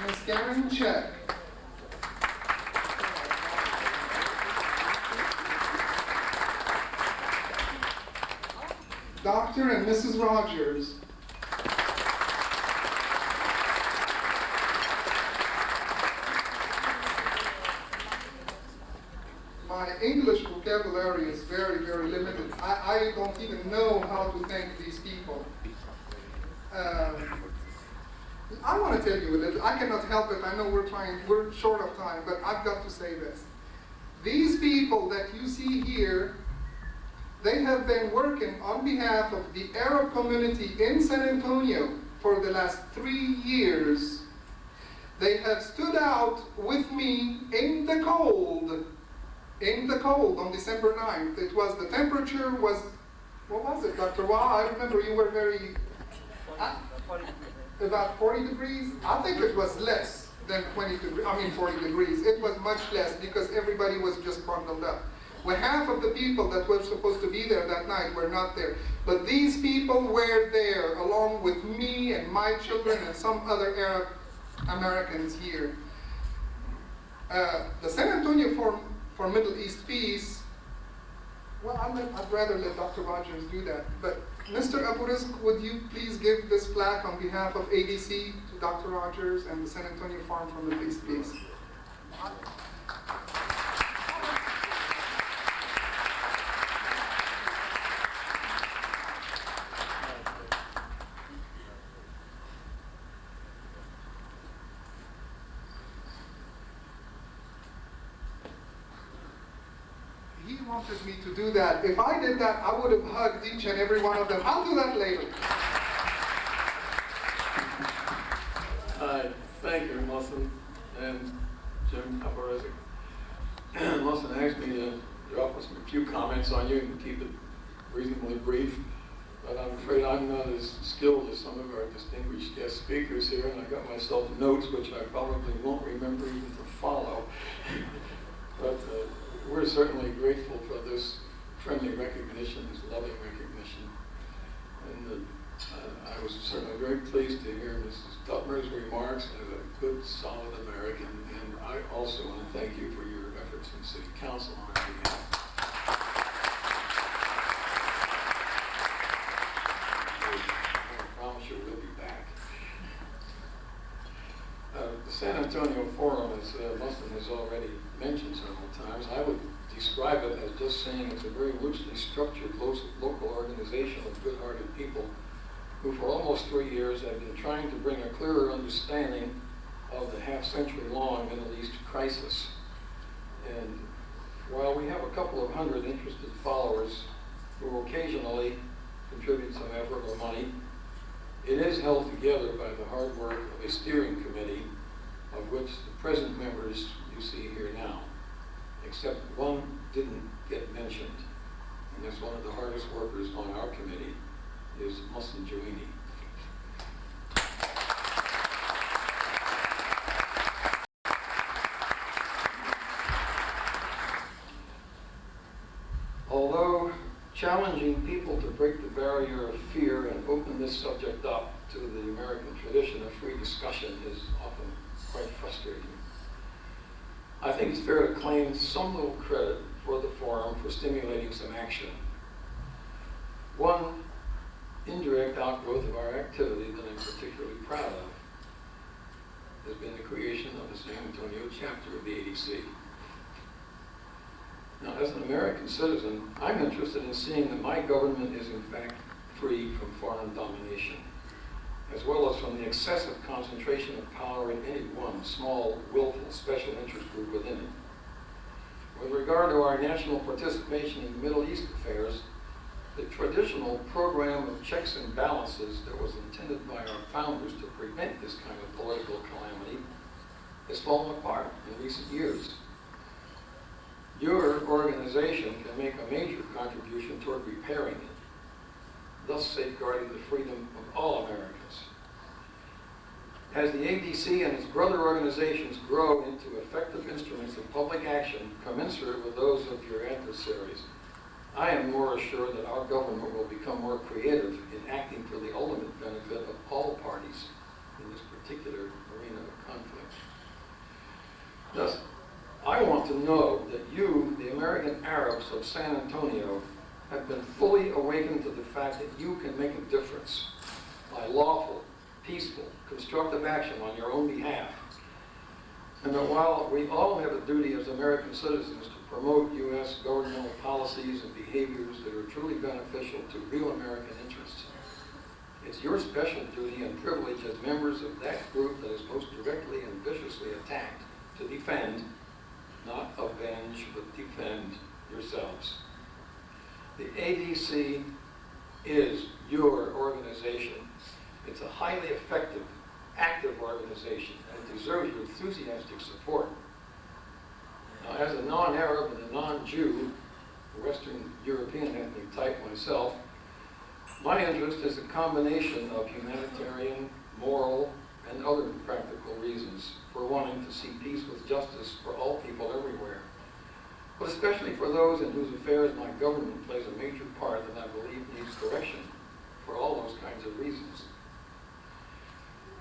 Ms. Karen Check. Dr. and Mrs. Rogers. My English vocabulary is very, very limited. I don't even know how to thank these people. I want to tell you a little. I cannot help it. I know we're short of time, but I've got to say this. These people that you see here, they have been working on behalf of the Arab community in San Antonio for the last 3 years. They have stood out with me in the cold on December 9th. It was, the temperature was, what was it, Dr. Wah? I remember you were very, about 40 degrees? I think it was less than 40 degrees. It was much less because everybody was just bundled up. Well, half of the people that were supposed to be there that night were not there. But these people were there, along with me and my children and some other Arab Americans here. The San Antonio Forum for Middle East Peace, well, I'd rather let Dr. Rogers do that. But Mr. Abu Rizq, would you please give this plaque on behalf of ADC to Dr. Rogers and the San Antonio Forum for Middle East Peace? He wanted me to do that. If I did that, I would have hugged each and every one of them. I'll do that later. Thank you, Mohsen and Jim Abu Rizq. Mohsen asked me to drop a few comments on you and keep it reasonably brief, but I'm afraid I'm not as skilled as some of our distinguished guest speakers here, and I got myself notes which I probably won't remember even to follow. But we're certainly grateful for this friendly recognition, this loving recognition. And I was certainly very pleased to hear Mrs. Dutmer's remarks as a good, solid American. And I also want to thank you for your efforts in City Council on our behalf. I promise you we'll be back. The San Antonio Forum, as Mohsen has already mentioned several times, I would describe it as just saying it's a very loosely structured local organization of good-hearted people who for almost 3 years have been trying to bring a clearer understanding of the half-century-long Middle East crisis. And while we have a couple of hundred interested followers who occasionally contribute some effort or money, it is held together by the hard work of a steering committee, of which the present members you see here now, except one didn't get mentioned, and that's one of the hardest workers on our committee, is Mohsen Jouini. Although challenging people to break the barrier of fear and open this subject up to the American tradition of free discussion is often quite frustrating, I think it's fair to claim some little credit for the forum for stimulating some action. One indirect outgrowth of our activity that I'm particularly proud of has been the creation of the San Antonio chapter of the ADC. Now, as an American citizen, I'm interested in seeing that my government is in fact free from foreign domination, as well as from the excessive concentration of power in any one small, willful, special interest group within it. With regard to our national participation in Middle East affairs, the traditional program of checks and balances that was intended by our founders to prevent this kind of political calamity has fallen apart in recent years. Your organization can make a major contribution toward repairing it, thus safeguarding the freedom of all Americans. As the ADC and its brother organizations grow into effective instruments of public action commensurate with those of your adversaries, I am more assured that our government will become more creative in acting for the ultimate benefit of all parties, in this particular arena of conflict. Thus, I want to know that you, the American Arabs of San Antonio, have been fully awakened to the fact that you can make a difference by lawful, peaceful, constructive action on your own behalf. And that while we all have a duty as American citizens to promote U.S. governmental policies and behaviors that are truly beneficial to real American interests, it's your special duty and privilege as members of that group that is most directly and viciously attacked to defend, not avenge, but defend yourselves. The ADC is your organization. It's a highly effective, active organization, and it deserves your enthusiastic support. Now, as a non-Arab and a non-Jew, Western European ethnic type myself, my interest is a combination of humanitarian, moral, and other practical reasons for wanting to see peace with justice for all people everywhere, but especially for those in whose affairs my government plays a major part that I believe needs correction for all those kinds of reasons.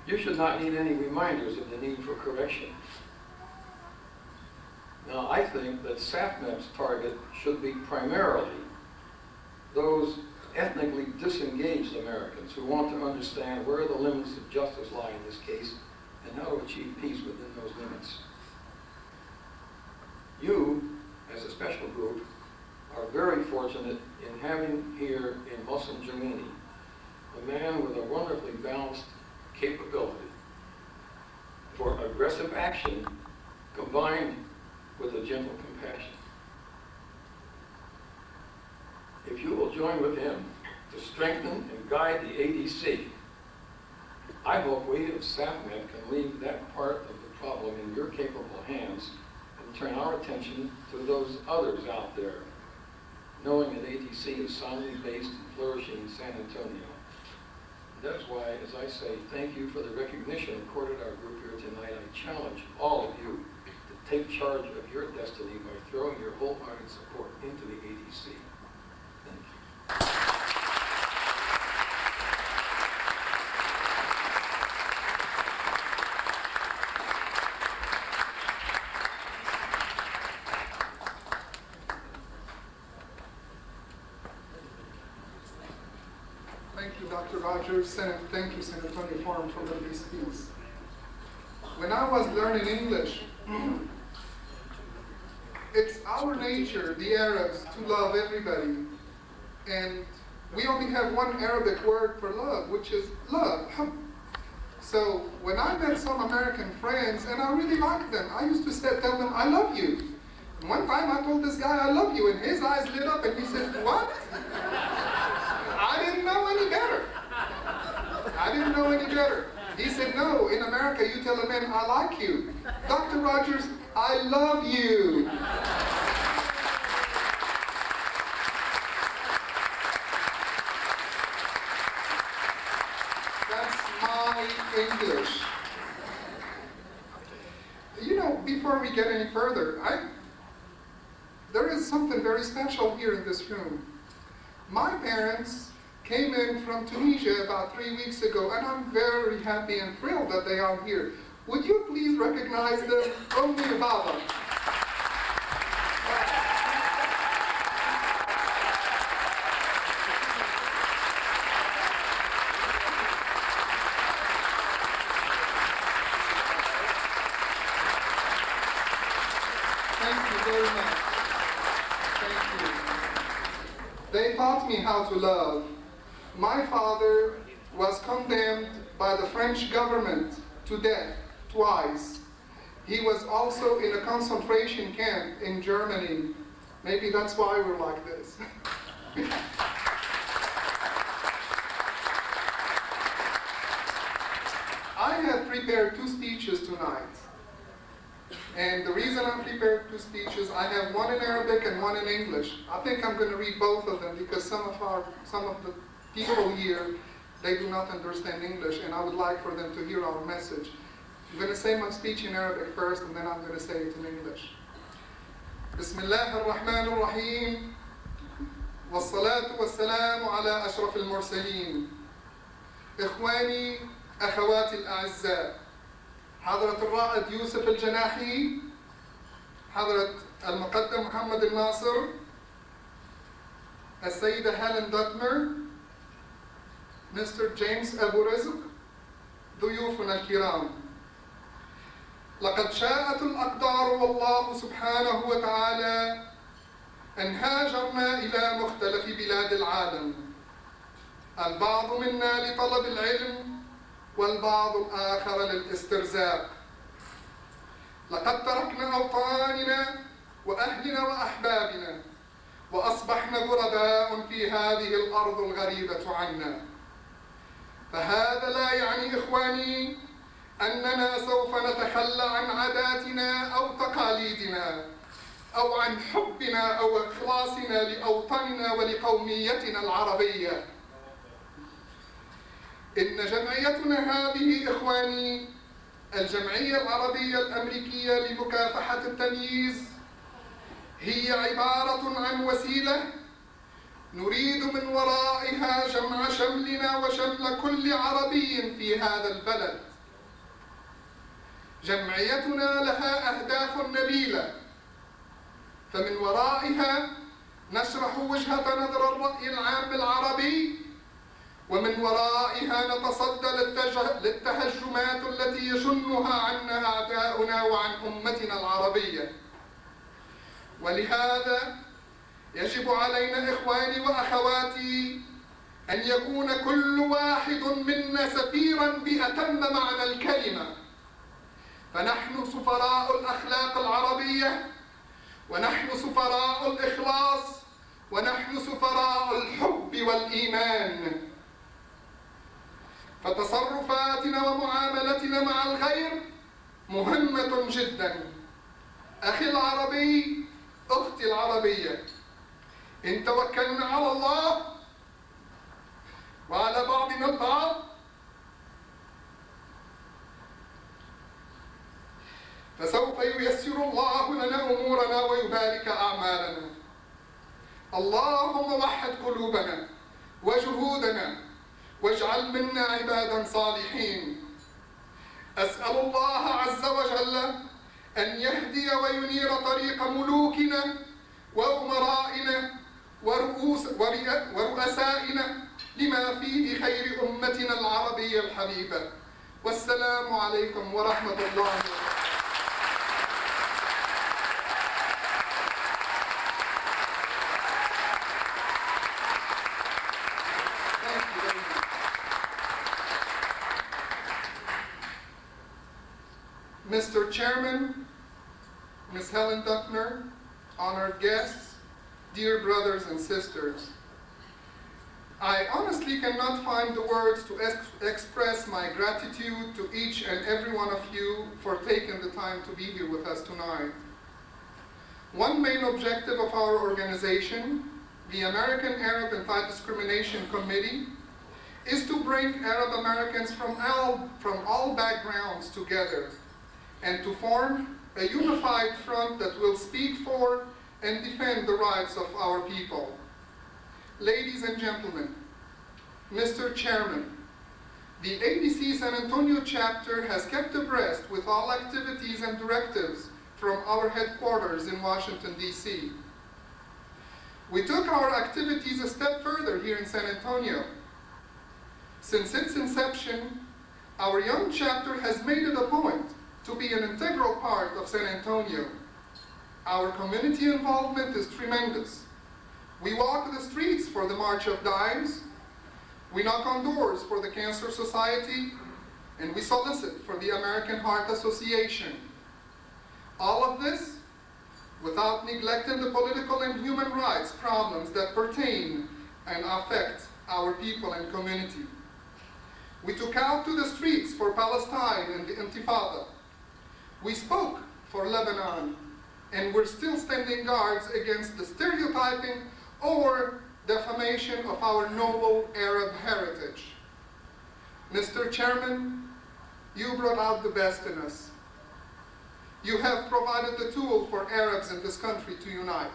You should not need any reminders of the need for correction. Now, I think that SAFMEP's target should be primarily those ethnically disengaged Americans who want to understand where the limits of justice lie in this case and how to achieve peace within those limits. You, as a special group, are very fortunate in having here in Mohsen Jouini a man with a wonderfully balanced capability for aggressive action combined with a gentle compassion. If you will join with him to strengthen and guide the ADC, I hope we at SAFMEP can leave that part of the problem in your capable hands and turn our attention to those others out there, knowing that ADC is soundly based and flourishing in San Antonio. That's why, as I say, thank you for the recognition accorded our group here tonight. I challenge all of you to take charge of your destiny by throwing your wholehearted support into the ADC. Thank you. Thank you, Dr. Rogers, and thank you, San Antonio Forum, for letting me speak. When I was learning English, it's our nature, the Arabs, to love everybody. And we only have one Arabic word for love, which is love. So when I met some American friends, and I really liked them, I used to tell them, I love you. And one time I told this guy, I love you, and his eyes lit up, and he said, what? I didn't know any better. I didn't know any better. He said, no, in America you tell a man, I like you. Dr. Rogers, I love you. That's my English. You know, before we get any further, there is something very special here in this room. My parents came in from Tunisia about 3 weeks ago, and I'm very happy and thrilled that they are here. Would you please recognize them? Omni Baba. Thank you very much. Thank you. They taught me how to love. My father was condemned by the French government to death twice. He was also in a concentration camp in Germany. Maybe that's why we're like this. I have prepared 2 speeches tonight. And the reason I prepared 2 speeches, I have one in Arabic and one in English. I think I'm going to read both of them because some of the people here, they do not understand English, and I would like for them to hear our message. I'm going to say my speech in Arabic first, and then I'm going to say it in English. Bismillah ar-Rahman ar-Rahim. والصلاة والسلام على أشرف المرسلين. إخواني أخواتي الأعزاء، حضرة الرائد يوسف الجناحي، حضرة المقدم محمد الناصر، السيدة هيلين دوتنر، مستر جيمس أبو رزق، ضيوفنا الكرام، لقد شاءت الأقدار والله سبحانه وتعالى أن هاجرنا إلى مختلف بلاد العالم، البعض منا لطلب العلم والبعض الآخر للاسترزاق. لقد تركنا أوطاننا وأهلنا وأحبابنا وأصبحنا غرباء في هذه الأرض الغريبة عنا. فهذا لا يعني إخواني أننا سوف نتخلى عن عاداتنا أو تقاليدنا أو عن حبنا أو إخلاصنا لأوطاننا ولقوميتنا العربية. إن جمعيتنا هذه إخواني الجمعية العربية الأمريكية لمكافحة التمييز هي عبارة عن وسيلة نريد من ورائها جمع شملنا وشمل كل عربي في هذا البلد. جمعيتنا لها أهداف نبيلة، فمن ورائها نشرح وجهة نظر الرأي العام العربي، ومن ورائها نتصدى للتهجمات التي يشنها عنا أعداؤنا وعن أمتنا العربية. ولهذا يجب علينا إخواني وأخواتي أن يكون كل واحد منا سفيراً بأتم معنى الكلمة، فنحن سفراء الأخلاق العربية، ونحن سفراء الإخلاص، ونحن سفراء الحب والإيمان. فتصرفاتنا ومعاملتنا مع الغير مهمة جداً. أخي العربي، أختي العربية، إن توكلنا على الله وعلى بعضنا البعض فسوف ييسر الله لنا أمورنا ويبارك أعمالنا. اللهم وحد قلوبنا وجهودنا واجعل منا عبادا صالحين. أسأل الله عز وجل أن يهدي وينير طريق ملوكنا وأمرائنا ورؤسائنا لما فيه خير أمتنا العربية الحبيبة. والسلام عليكم ورحمة الله وبركاته. Mr. Chairman, Ms. Helen Duckner, honored guests, dear brothers and sisters, I honestly cannot find the words to express my gratitude to each and every one of you for taking the time to be here with us tonight. One main objective of our organization, the American Arab Anti-Discrimination Committee, is to bring Arab Americans from all backgrounds together and to form a unified front that will speak for and defend the rights of our people. Ladies and gentlemen, Mr. Chairman, the ABC San Antonio chapter has kept abreast with all activities and directives from our headquarters in Washington, D.C. We took our activities a step further here in San Antonio. Since its inception, our young chapter has made it a point to be an integral part of San Antonio. Our community involvement is tremendous. We walk the streets for the March of Dimes, we knock on doors for the Cancer Society, and we solicit for the American Heart Association. All of this without neglecting the political and human rights problems that pertain and affect our people and community. We took out to the streets for Palestine and the Intifada. We spoke for Lebanon, and we're still standing guards against the stereotyping or defamation of our noble Arab heritage. Mr. Chairman, you brought out the best in us. You have provided the tool for Arabs in this country to unite.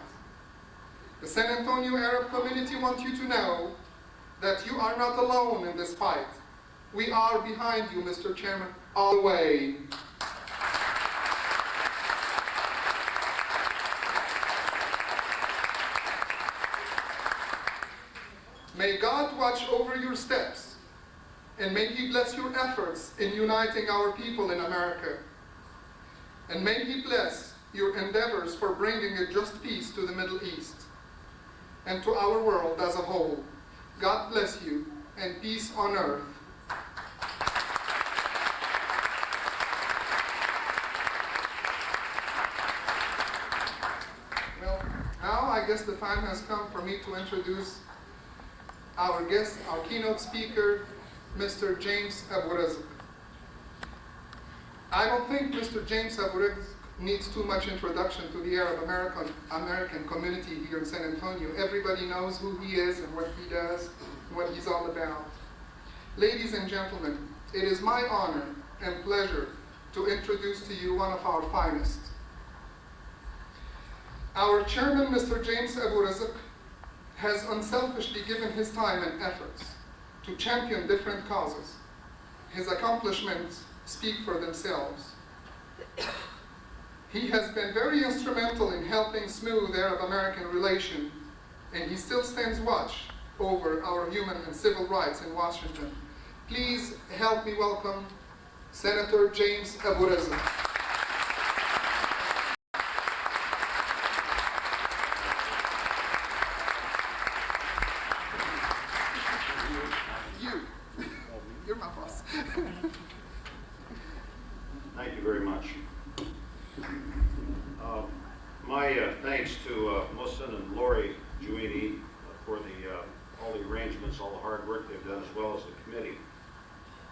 The San Antonio Arab community wants you to know that you are not alone in this fight. We are behind you, Mr. Chairman, all the way. May God watch over your steps, and may He bless your efforts in uniting our people in America. And may He bless your endeavors for bringing a just peace to the Middle East and to our world as a whole. God bless you, and peace on earth. Well, now I guess the time has come for me to introduce our guest, our keynote speaker, Mr. James Abu-Razq. I don't think Mr. James Abu-Razq needs too much introduction to the Arab American community here in San Antonio. Everybody knows who he is and what he does and what he's all about. Ladies and gentlemen, it is my honor and pleasure to introduce to you one of our finest. Our chairman, Mr. James Abu-Razq, has unselfishly given his time and efforts to champion different causes. His accomplishments speak for themselves. He has been very instrumental in helping smooth Arab-American relations, and he still stands watch over our human and civil rights in Washington. Please help me welcome Senator James Abu-Razq. You're my boss. Thank you very much. My thanks to Mohsen and Lori Jouini for all the arrangements, all the hard work they've done, as well as the committee.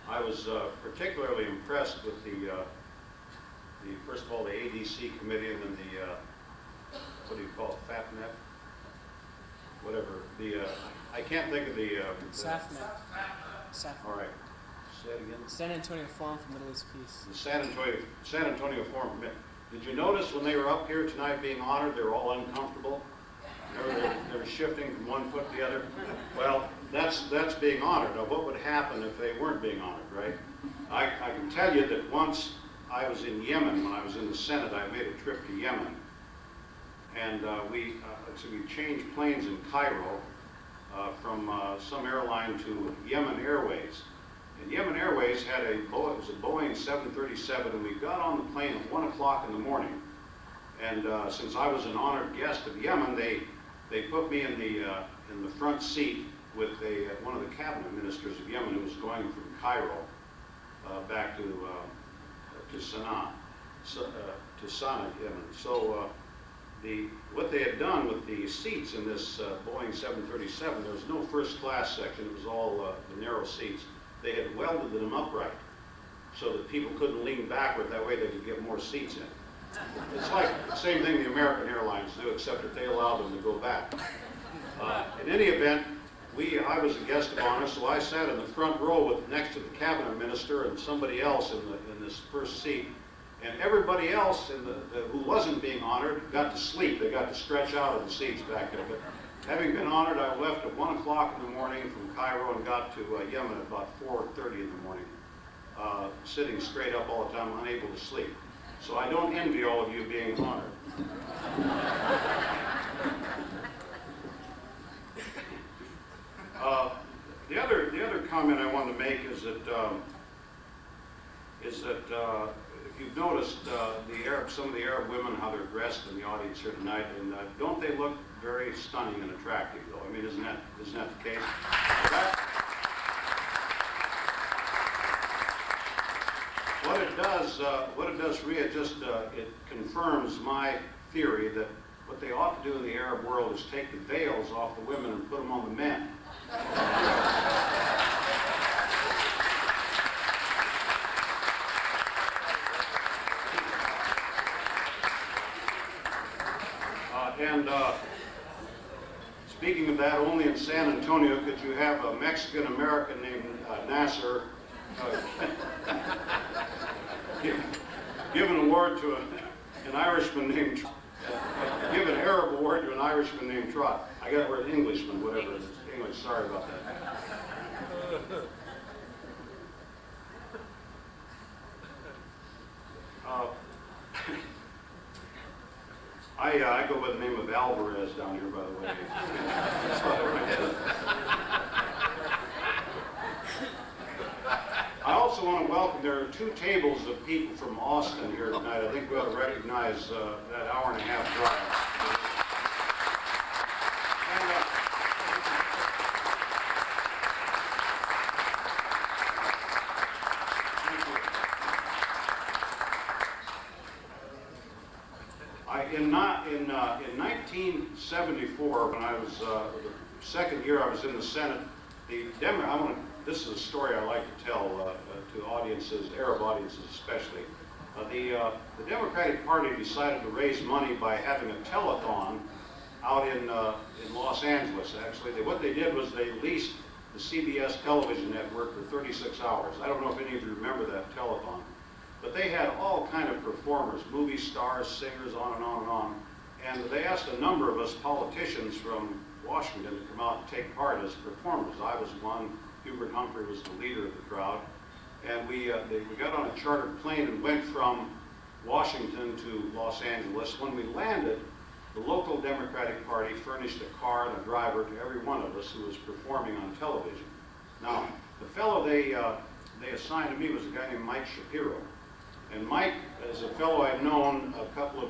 I was particularly impressed with first of all, the ADC committee, and then what do you call it, FAPNet? Whatever. I can't think of the... SAFNet. All right. Say it again. San Antonio Forum for Middle East Peace. The San Antonio Forum. Did you notice when they were up here tonight being honored, they were all uncomfortable? They were shifting from one foot to the other. Well, that's being honored. Now, what would happen if they weren't being honored, right? I can tell you that once I was in Yemen, when I was in the Senate, I made a trip to Yemen. And we changed planes in Cairo from some airline to Yemen Airways. And Yemen Airways had it was a Boeing 737, and we got on the plane at 1 o'clock in the morning. And since I was an honored guest of Yemen, they put me in the front seat with one of the cabinet ministers of Yemen who was going from Cairo back to Sana'a, Yemen. So what they had done with the seats in this Boeing 737, there was no first class section. It was all the narrow seats. They had welded them upright so that people couldn't lean backward. That way they could get more seats in. It's like the same thing the American Airlines do, except that they allowed them to go back. In any event, I was a guest of honor, so I sat in the front row next to the cabinet minister and somebody else in this first seat. And everybody else who wasn't being honored got to sleep. They got to stretch out of the seats back there. But having been honored, I left at 1 o'clock in the morning from Cairo and got to Yemen at about 4:30 in the morning, sitting straight up all the time, unable to sleep. So I don't envy all of you being honored. The other comment I wanted to make is that if you've noticed some of the Arab women, how they're dressed in the audience here tonight, and don't they look very stunning and attractive, though? I mean, isn't that the case? What it does, Rhea, it confirms my theory that what they ought to do in the Arab world is take the veils off the women and put them on the men. Speaking of that, only in San Antonio could you have a Mexican American named Nasser give an award to an Irishman named give an Arab award to an Irishman named Trot. I got the word Englishman, whatever it is. English, sorry about that. I go by the name of Alvarez down here, by the way. That's why I did it. I also want to welcome, there are 2 tables of people from Austin here tonight. I think we ought to recognize that hour-and-a-half drive. In 1974, when I was the second year I was in the Senate, this is a story I like to tell to audiences, Arab audiences especially. The Democratic Party decided to raise money by having a telethon out in Los Angeles. Actually, what they did was they leased the CBS television network for 36 hours. I don't know if any of you remember that telethon. But they had all kind of performers, movie stars, singers, on and on and on. And they asked a number of us politicians from Washington to come out and take part as performers. I was one. Hubert Humphrey was the leader of the crowd. And we got on a chartered plane and went from Washington to Los Angeles. When we landed, the local Democratic Party furnished a car and a driver to every one of us who was performing on television. Now, the fellow they assigned to me was a guy named Mike Shapiro. And Mike is a fellow I'd known a couple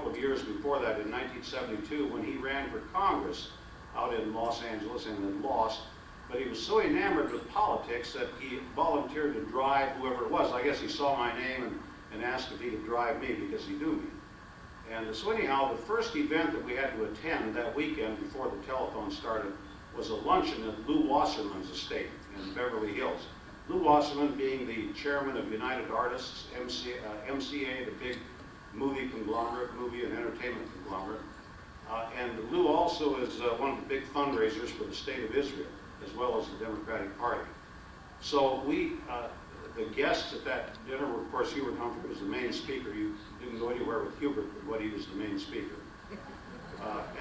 of years before that, in 1972, when he ran for Congress out in Los Angeles and then lost. But he was so enamored with politics that he volunteered to drive whoever it was. I guess he saw my name and asked if he could drive me because he knew me. And so anyhow, the first event that we had to attend that weekend before the telethon started was a luncheon at Lew Wasserman's estate in Beverly Hills. Lew Wasserman being the chairman of United Artists, MCA, the big movie conglomerate, movie and entertainment conglomerate. And Lew also is one of the big fundraisers for the state of Israel, as well as the Democratic Party. So the guests at that dinner were, of course, Hubert Humphrey was the main speaker. You didn't go anywhere with Hubert, but he was the main speaker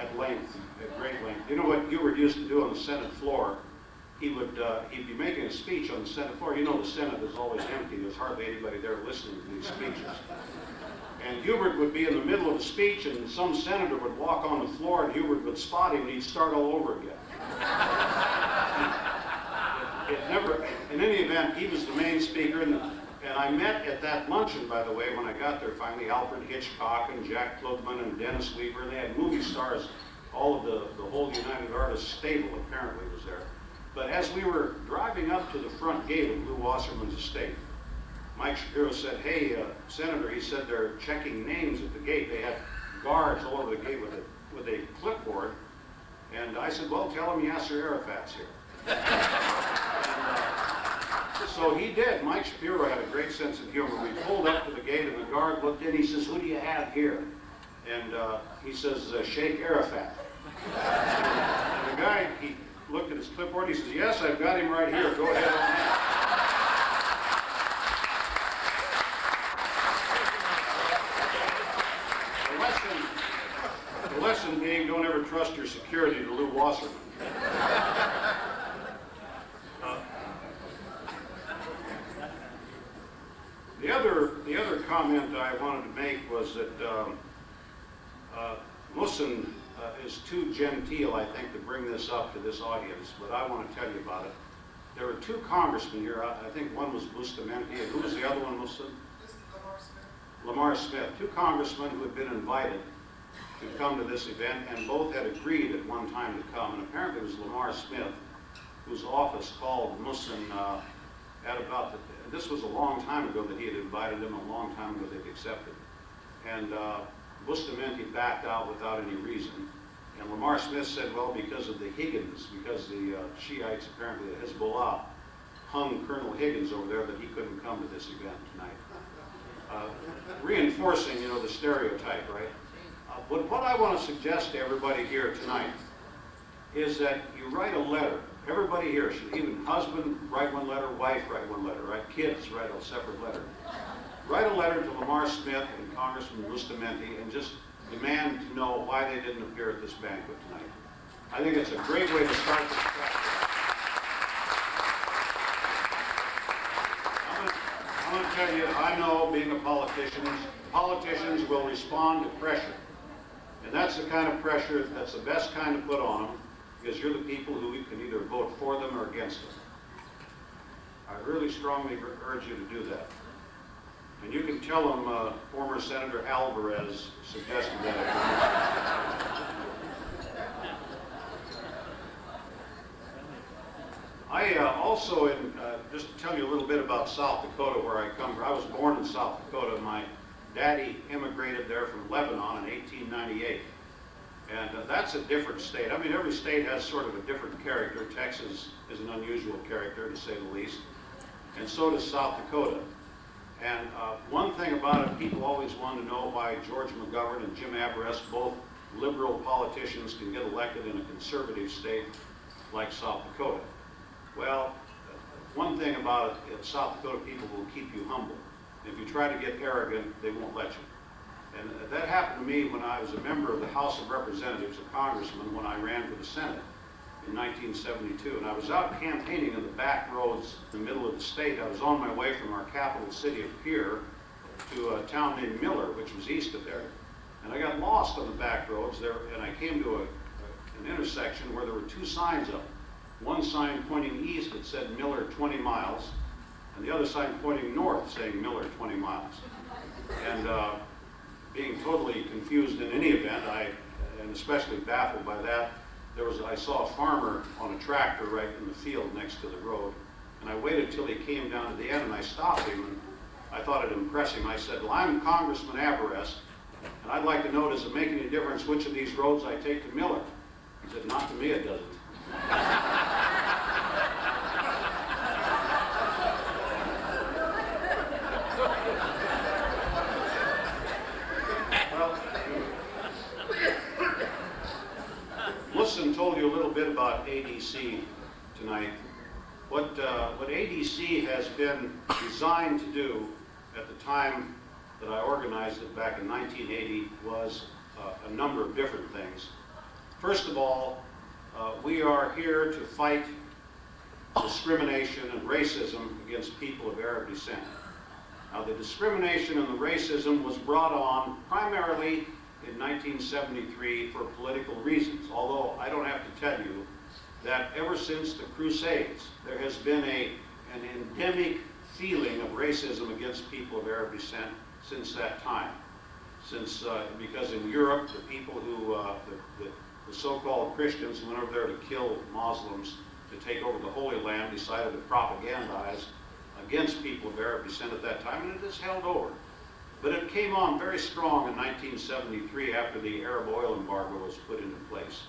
at length, at great length. You know what Hubert used to do on the Senate floor? He'd be making a speech on the Senate floor. You know the Senate is always empty. There's hardly anybody there listening to these speeches. And Hubert would be in the middle of a speech, and some senator would walk on the floor, and Hubert would spot him, and he'd start all over again. In any event, he was the main speaker, and I met at that luncheon, by the way, when I got there finally, Alfred Hitchcock and Jack Klugman and Dennis Weaver. They had movie stars. All of the whole United Artists stable apparently was there. But as we were driving up to the front gate of Lew Wasserman's estate, Mike Shapiro said, "Hey, Senator," he said, "they're checking names at the gate. They have guards all over the gate with a clipboard." And I said, "Well, tell them Yasser Arafat's here." So he did. Mike Shapiro had a great sense of humor. We pulled up to the gate, and the guard looked in. He says, "Who do you have here?" And he says, "Sheikh Arafat." And the guy, he looked at his clipboard. He says, "Yes, I've got him right here. Go ahead on that." The lesson being, don't ever trust your security to Lew Wasserman. The other comment I wanted to make was that Mohsen is too genteel, I think, to bring this up to this audience, but I want to tell you about it. There were 2 congressmen here. I think one was Bustamante, and who was the other one, Mohsen? Lamar Smith. 2 congressmen who had been invited to come to this event, and both had agreed at one time to come. And apparently it was Lamar Smith, whose office called Mohsen at about this was a long time ago that he had invited him, a long time ago they'd accepted. And Bustamante backed out without any reason. And Lamar Smith said, well, because of the Higgins, because the Shiites, apparently the Hezbollah, hung Colonel Higgins over there, that he couldn't come to this event tonight. Reinforcing, the stereotype, right? But what I want to suggest to everybody here tonight is that you write a letter. Everybody here should, even husband, write one letter, wife, write one letter, right? Kids, write a separate letter. Write a letter to Lamar Smith and Congressman Bustamante and just demand to know why they didn't appear at this banquet tonight. I think it's a great way to start this practice. I'm going to tell you, I know, being a politician, politicians will respond to pressure. And that's the kind of pressure, that's the best kind to put on them, because you're the people who can either vote for them or against them. I really strongly urge you to do that. And you can tell them former Senator Alvarez suggested that. I also, just to tell you a little bit about South Dakota, where I come from. I was born in South Dakota. My daddy immigrated there from Lebanon in 1898. And that's a different state. I mean, every state has sort of a different character. Texas is an unusual character, to say the least. And so does South Dakota. And one thing about it, people always want to know why George McGovern and Jim Averess, both liberal politicians, can get elected in a conservative state like South Dakota. Well, one thing about it, South Dakota people will keep you humble. If you try to get arrogant, they won't let you. And that happened to me when I was a member of the House of Representatives, a congressman, when I ran for the Senate in 1972. And I was out campaigning in the back roads in the middle of the state. I was on my way from our capital city of Pierre to a town named Miller, which was east of there. And I got lost on the back roads there, and I came to an intersection where there were two signs up. One sign pointing east that said Miller 20 miles, and the other sign pointing north saying Miller 20 miles. And being totally confused in any event, and especially baffled by that, I saw a farmer on a tractor right in the field next to the road, and I waited till he came down to the end, and I stopped him, and I thought it'd impress him. I said, "Well, I'm Congressman Averess, and I'd like to know, does it make any difference which of these roads I take to Miller?" He said, "Not to me, it doesn't." Well, Mohsen told you a little bit about ADC tonight. What ADC has been designed to do at the time that I organized it back in 1980 was a number of different things. First of all, we are here to fight discrimination and racism against people of Arab descent. Now, the discrimination and the racism was brought on primarily in 1973 for political reasons, although I don't have to tell you that ever since the Crusades, there has been an endemic feeling of racism against people of Arab descent since that time. Because in Europe, the people who, the so-called Christians who went over there to kill Muslims to take over the Holy Land decided to propagandize against people of Arab descent at that time, and it has held over. But it came on very strong in 1973 after the Arab oil embargo was put into place.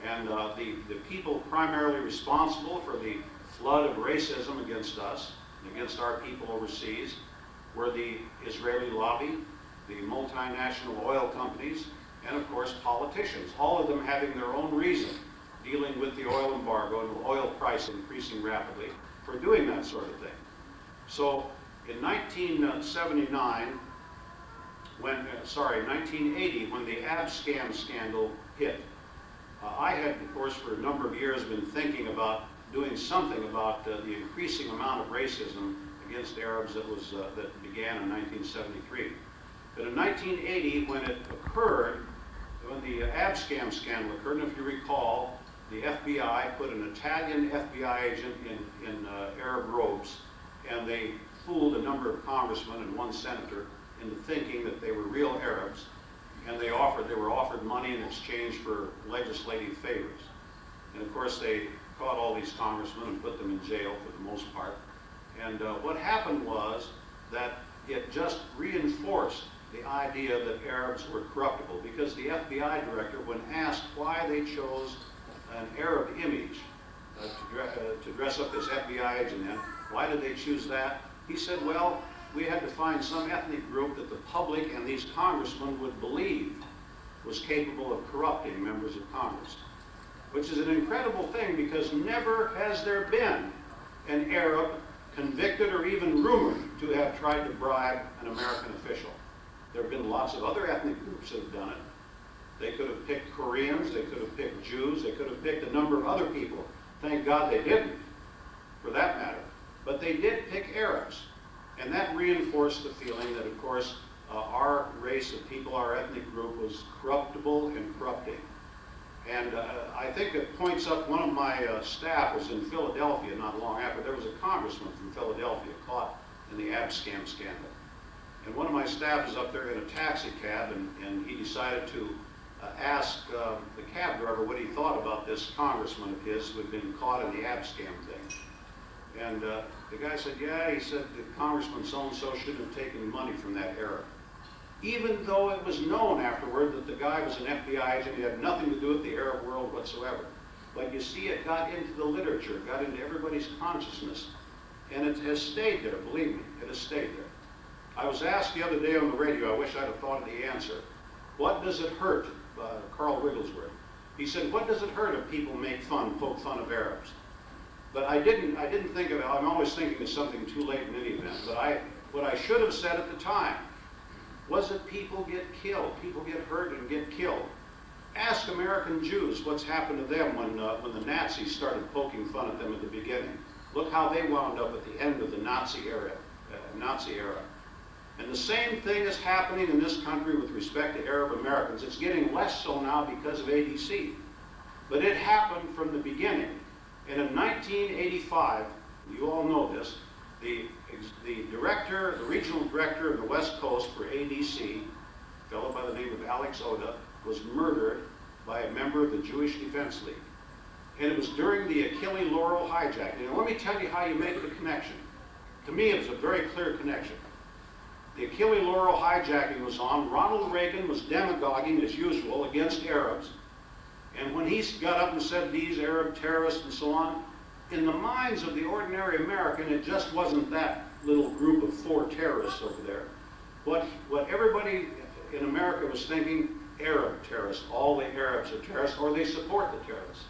And the people primarily responsible for the flood of racism against us and against our people overseas were the Israeli lobby, the multinational oil companies, and of course politicians, all of them having their own reason dealing with the oil embargo and the oil price increasing rapidly for doing that sort of thing. So in 1979, 1980, when the Abscam scandal hit, I had, of course, for a number of years been thinking about doing something about the increasing amount of racism against Arabs that began in 1973. But in 1980, when it occurred, when the Abscam scandal occurred, and if you recall, the FBI put an Italian FBI agent in Arab robes, and they fooled a number of congressmen and one senator into thinking that they were real Arabs, and they were offered money in exchange for legislative favors. And of course, they caught all these congressmen and put them in jail for the most part. And what happened was that it just reinforced the idea that Arabs were corruptible, because the FBI director, when asked why they chose an Arab image to dress up this FBI agent in, why did they choose that? He said, well, we had to find some ethnic group that the public and these congressmen would believe was capable of corrupting members of Congress. Which is an incredible thing, because never has there been an Arab convicted or even rumored to have tried to bribe an American official. There have been lots of other ethnic groups that have done it. They could have picked Koreans, they could have picked Jews, they could have picked a number of other people. Thank God they didn't, for that matter. But they did pick Arabs. And that reinforced the feeling that, of course, our race of people, our ethnic group, was corruptible and corrupting. And I think it points up, one of my staff was in Philadelphia not long after. There was a congressman from Philadelphia caught in the ab-scam scandal. And one of my staff was up there in a taxi cab, and he decided to ask the cab driver what he thought about this congressman of his who had been caught in the ab-scam thing. And the guy said, yeah, he said that Congressman so-and-so shouldn't have taken money from that era. Even though it was known afterward that the guy was an FBI agent, he had nothing to do with the Arab world whatsoever. But you see, it got into the literature, it got into everybody's consciousness, and it has stayed there, believe me, it has stayed there. I was asked the other day on the radio, I wish I'd have thought of the answer, what does it hurt, Carl Wigglesworth? He said, what does it hurt if people make fun, poke fun of Arabs? But I didn't think of it, I'm always thinking of something too late in any event, but what I should have said at the time was that people get killed, people get hurt and get killed. Ask American Jews what's happened to them when the Nazis started poking fun at them at the beginning. Look how they wound up at the end of the Nazi era. And the same thing is happening in this country with respect to Arab Americans. It's getting less so now because of ADC. But it happened from the beginning. And in 1985, you all know this, the regional director of the West Coast for ADC, a fellow by the name of Alex Oda, was murdered by a member of the Jewish Defense League. And it was during the Achille Lauro hijacking. And let me tell you how you make the connection. To me, it was a very clear connection. The Achille Lauro hijacking was on. Ronald Reagan was demagoguing, as usual, against Arabs. And when he got up and said, these Arab terrorists and so on, in the minds of the ordinary American, it just wasn't that little group of 4 terrorists over there. What everybody in America was thinking, Arab terrorists, all the Arabs are terrorists, or they support the terrorists.